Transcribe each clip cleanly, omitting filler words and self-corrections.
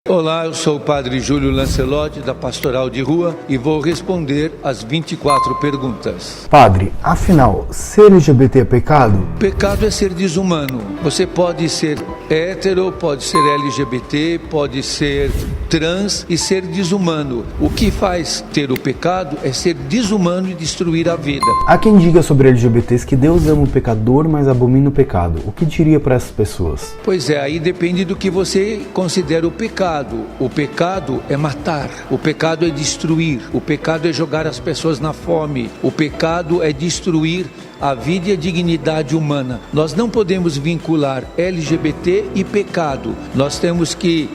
Olá, eu sou o Padre Júlio Lancelotti, da Pastoral de Rua, e vou responder as 24 perguntas. Padre, afinal, ser LGBT é pecado? Pecado é ser desumano. Você pode ser hétero, pode ser LGBT, pode ser trans e ser desumano. O que faz ter o pecado é ser desumano e destruir a vida. Há quem diga sobre LGBTs que Deus ama o pecador, mas abomina o pecado. O que diria para essas pessoas? Pois é, aí depende do que você considera o pecado. O pecado é matar, o pecado é destruir, o pecado é jogar as pessoas na fome, o pecado é destruir a vida e a dignidade humana. Nós não podemos vincular LGBT e pecado. Nós temos que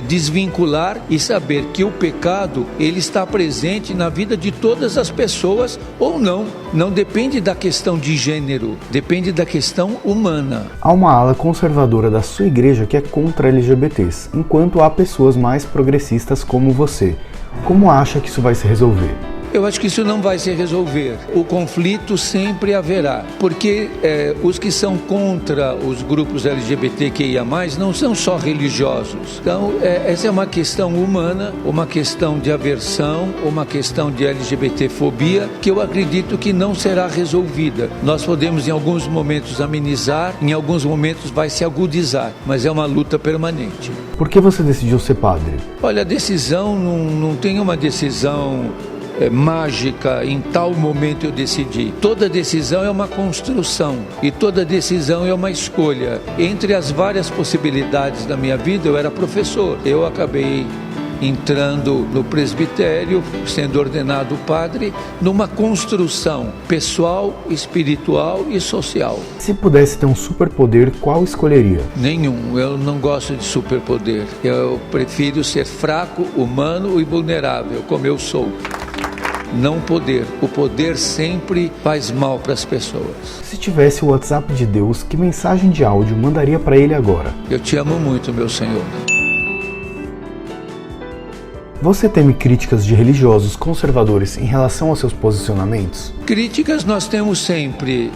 desvincular e saber que o pecado, ele está presente na vida de todas as pessoas ou não. Não depende da questão de gênero, depende da questão humana. Há uma ala conservadora da sua igreja que é contra LGBTs, enquanto há pessoas mais progressistas como você. Como acha que isso vai se resolver? Eu acho que isso não vai se resolver. O conflito sempre haverá, porque os que são contra os grupos LGBTQIA+, não são só religiosos. Então, essa é uma questão humana, uma questão de aversão, uma questão de LGBTfobia, que eu acredito que não será resolvida. Nós podemos, em alguns momentos, amenizar, em alguns momentos vai se agudizar, mas é uma luta permanente. Por que você decidiu ser padre? Olha, a decisão não tem uma decisão mágica, em tal momento eu decidi. Toda decisão é uma construção e toda decisão é uma escolha. Entre as várias possibilidades da minha vida, eu era professor. Eu acabei entrando no presbitério, sendo ordenado padre, numa construção pessoal, espiritual e social. Se pudesse ter um superpoder, qual escolheria? Nenhum, eu não gosto de superpoder. Eu prefiro ser fraco, humano e vulnerável, como eu sou. Não poder. O poder sempre faz mal para as pessoas. Se tivesse o WhatsApp de Deus, que mensagem de áudio mandaria para ele agora? Eu te amo muito, meu Senhor. Você teme críticas de religiosos conservadores em relação aos seus posicionamentos? Críticas nós temos sempre,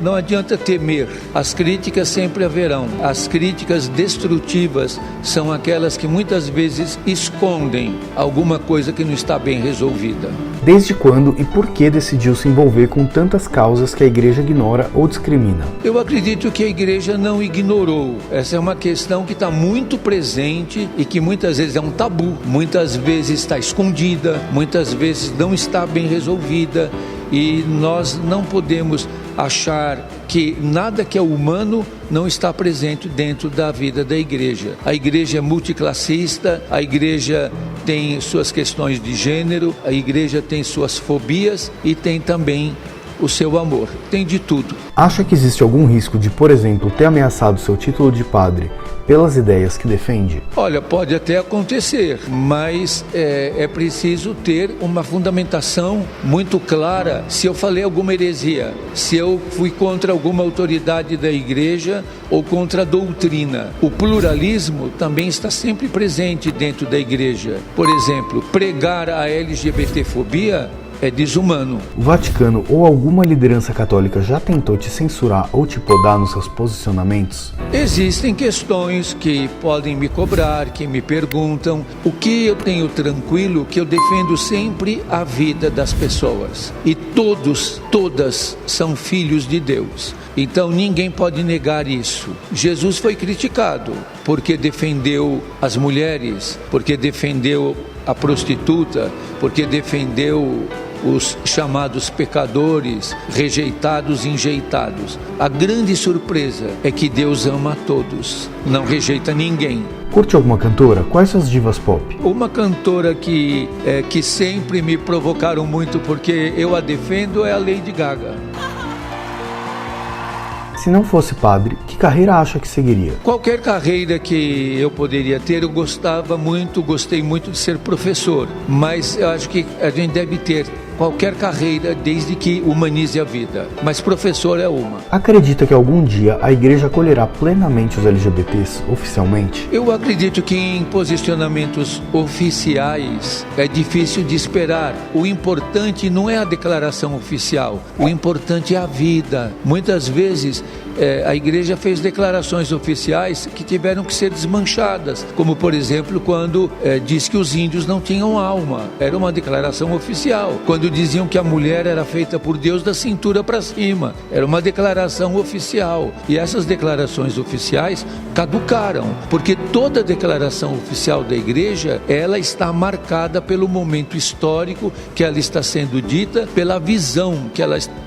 não adianta temer, as críticas sempre haverão. As críticas destrutivas são aquelas que muitas vezes escondem alguma coisa que não está bem resolvida. Desde quando e por que decidiu se envolver com tantas causas que a igreja ignora ou discrimina? Eu acredito que a igreja não ignorou. Essa é uma questão que está muito presente e que muitas vezes é um tabu, muitas vezes está escondida, muitas vezes não está bem resolvida. E nós não podemos achar que nada que é humano não está presente dentro da vida da igreja. A igreja é multiclassista, a igreja tem suas questões de gênero, a igreja tem suas fobias e tem também o seu amor. Tem de tudo. Acha que existe algum risco de, por exemplo, ter ameaçado seu título de padre pelas ideias que defende? Olha, pode até acontecer, mas é preciso ter uma fundamentação muito clara. Se eu falei alguma heresia, se eu fui contra alguma autoridade da igreja ou contra a doutrina. O pluralismo também está sempre presente dentro da igreja. Por exemplo, pregar a LGBTfobia é desumano. O Vaticano ou alguma liderança católica já tentou te censurar ou te podar nos seus posicionamentos? Existem questões que podem me cobrar, que me perguntam. O que eu tenho tranquilo, que eu defendo sempre a vida das pessoas. E todas são filhos de Deus. Então ninguém pode negar isso. Jesus foi criticado porque defendeu as mulheres, porque defendeu a prostituta, porque defendeu os chamados pecadores, rejeitados e enjeitados. A grande surpresa é que Deus ama a todos, não rejeita ninguém. Curte alguma cantora? Quais suas divas pop? Uma cantora que sempre me provocaram muito porque eu a defendo é a Lady Gaga. Se não fosse padre, que carreira acha que seguiria? Qualquer carreira que eu poderia ter, eu gostei muito de ser professor, mas eu acho que a gente deve ter qualquer carreira desde que humanize a vida, mas professor é uma. Acredita que algum dia a igreja acolherá plenamente os LGBTs oficialmente? Eu acredito que em posicionamentos oficiais é difícil de esperar. O importante não é a declaração oficial, o importante é a vida. Muitas vezes a igreja fez declarações oficiais que tiveram que ser desmanchadas, como por exemplo quando diz que os índios não tinham alma, era uma declaração oficial. Quando diziam que a mulher era feita por Deus da cintura para cima, era uma declaração oficial. E essas declarações oficiais caducaram, porque toda declaração oficial da igreja, ela está marcada pelo momento histórico que ela está sendo dita, pela visão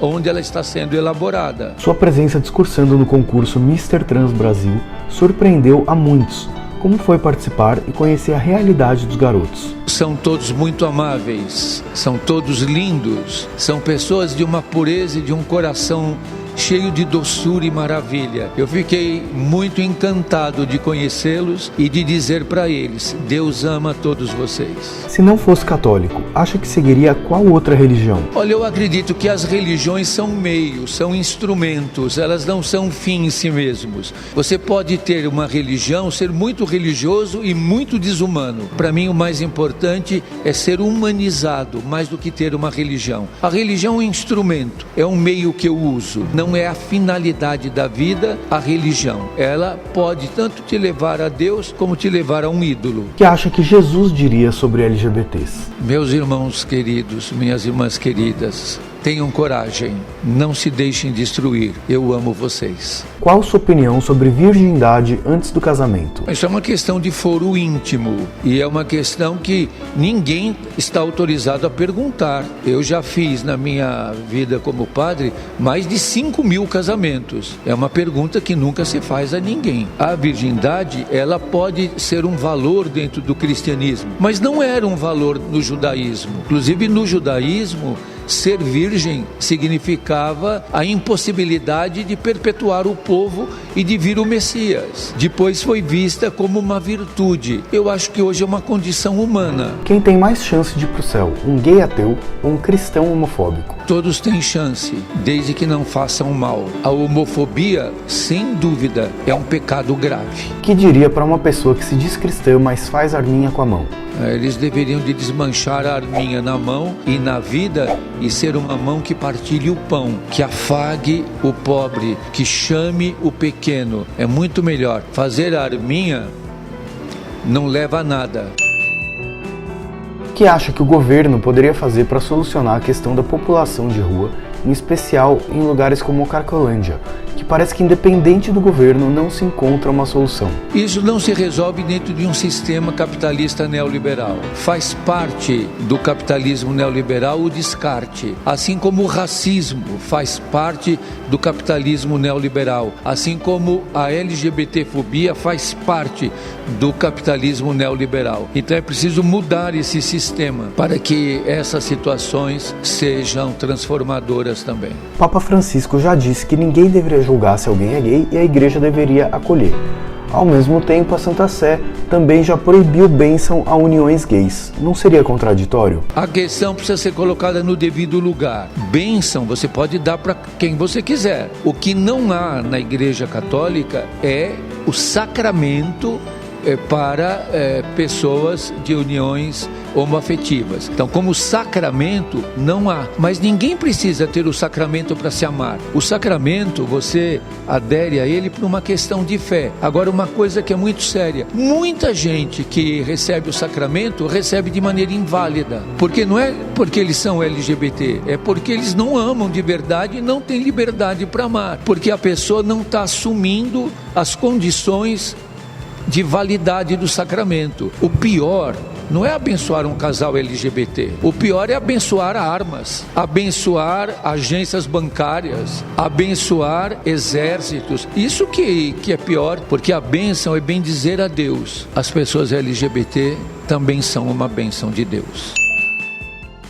onde ela está sendo elaborada. Sua presença discursando no concurso Mr. Trans Brasil surpreendeu a muitos. Como foi participar e conhecer a realidade dos garotos? São todos muito amáveis, são todos lindos, são pessoas de uma pureza e de um coração cheio de doçura e maravilha. Eu fiquei muito encantado de conhecê-los e de dizer para eles: Deus ama todos vocês. Se não fosse católico, acha que seguiria qual outra religião? Olha, eu acredito que as religiões são meios, são instrumentos, elas não são fim em si mesmos. Você pode ter uma religião, ser muito religioso e muito desumano. Para mim o mais importante é ser humanizado, mais do que ter uma religião. A religião é um instrumento, é um meio que eu uso. Não é a finalidade da vida a religião. Ela pode tanto te levar a Deus como te levar a um ídolo. O que acha que Jesus diria sobre LGBTs? Meus irmãos queridos, minhas irmãs queridas, tenham coragem, não se deixem destruir. Eu amo vocês. Qual sua opinião sobre virgindade antes do casamento? Isso é uma questão de foro íntimo e é uma questão que ninguém está autorizado a perguntar. Eu já fiz na minha vida como padre mais de 5.000 casamentos. É uma pergunta que nunca se faz a ninguém. A virgindade, ela pode ser um valor dentro do cristianismo, mas não era um valor no judaísmo. Inclusive no judaísmo, ser virgem significava a impossibilidade de perpetuar o povo e de vir o Messias. Depois foi vista como uma virtude. Eu acho que hoje é uma condição humana. Quem tem mais chance de ir para o céu, um gay ateu ou um cristão homofóbico? Todos têm chance, desde que não façam mal. A homofobia, sem dúvida, é um pecado grave. Que diria para uma pessoa que se diz cristã, mas faz arminha com a mão? Eles deveriam de desmanchar a arminha na mão e na vida e ser uma mão que partilhe o pão, que afague o pobre, que chame o pequeno. É muito melhor. Fazer a arminha não leva a nada. O que acha que o governo poderia fazer para solucionar a questão da população de rua, em especial em lugares como Carcolândia, que parece que independente do governo não se encontra uma solução? Isso não se resolve dentro de um sistema capitalista neoliberal. Faz parte do capitalismo neoliberal o descarte, assim como o racismo faz parte do capitalismo neoliberal, assim como a LGBTfobia faz parte do capitalismo neoliberal. Então é preciso mudar esse sistema para que essas situações sejam transformadoras também. Papa Francisco já disse que ninguém deveria julgar se alguém é gay e a igreja deveria acolher. Ao mesmo tempo, a Santa Sé também já proibiu bênção a uniões gays. Não seria contraditório? A questão precisa ser colocada no devido lugar. Bênção você pode dar para quem você quiser. O que não há na Igreja Católica é o sacramento para pessoas de uniões homoafetivas. Então, como sacramento, não há. Mas ninguém precisa ter o sacramento para se amar. O sacramento, você adere a ele por uma questão de fé. Agora, uma coisa que é muito séria. Muita gente que recebe o sacramento, recebe de maneira inválida. Porque não é porque eles são LGBT, é porque eles não amam de verdade e não têm liberdade para amar. Porque a pessoa não está assumindo as condições de validade do sacramento. O pior não é abençoar um casal LGBT. O pior é abençoar armas, abençoar agências bancárias, abençoar exércitos. Isso que é pior, porque a bênção é bem dizer a Deus. As pessoas LGBT também são uma bênção de Deus.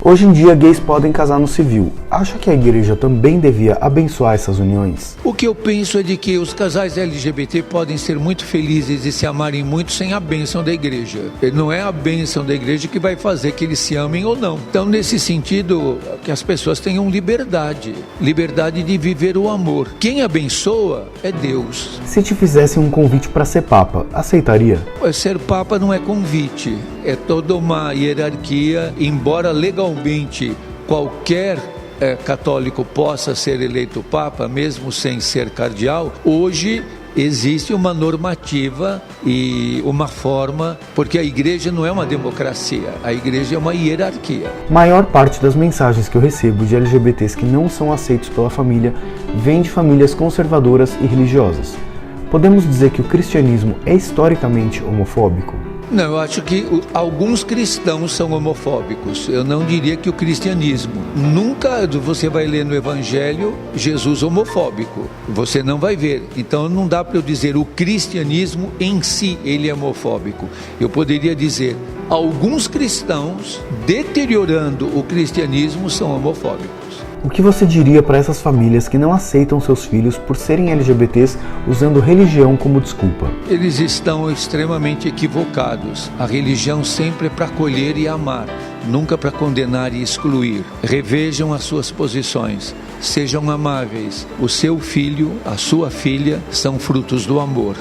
Hoje em dia, gays podem casar no civil. Acha que a igreja também devia abençoar essas uniões? O que eu penso é de que os casais LGBT podem ser muito felizes e se amarem muito sem a bênção da igreja. Não é a bênção da igreja que vai fazer que eles se amem ou não. Então, nesse sentido, que as pessoas tenham liberdade de viver o amor. Quem abençoa é Deus. Se te fizessem um convite para ser papa, aceitaria? Ser papa não é convite, é toda uma hierarquia, embora legalmente qualquer católico possa ser eleito papa, mesmo sem ser cardeal, hoje existe uma normativa e uma forma, porque a igreja não é uma democracia, a igreja é uma hierarquia. Maior parte das mensagens que eu recebo de LGBTs que não são aceitos pela família vem de famílias conservadoras e religiosas. Podemos dizer que o cristianismo é historicamente homofóbico? Não, eu acho que alguns cristãos são homofóbicos. Eu não diria que o cristianismo. Nunca você vai ler no Evangelho Jesus homofóbico. Você não vai ver. Então não dá para eu dizer o cristianismo em si ele é homofóbico. Eu poderia dizer alguns cristãos deteriorando o cristianismo são homofóbicos. O que você diria para essas famílias que não aceitam seus filhos por serem LGBTs usando religião como desculpa? Eles estão extremamente equivocados. A religião sempre é para acolher e amar, nunca para condenar e excluir. Revejam as suas posições, sejam amáveis. O seu filho, a sua filha, são frutos do amor.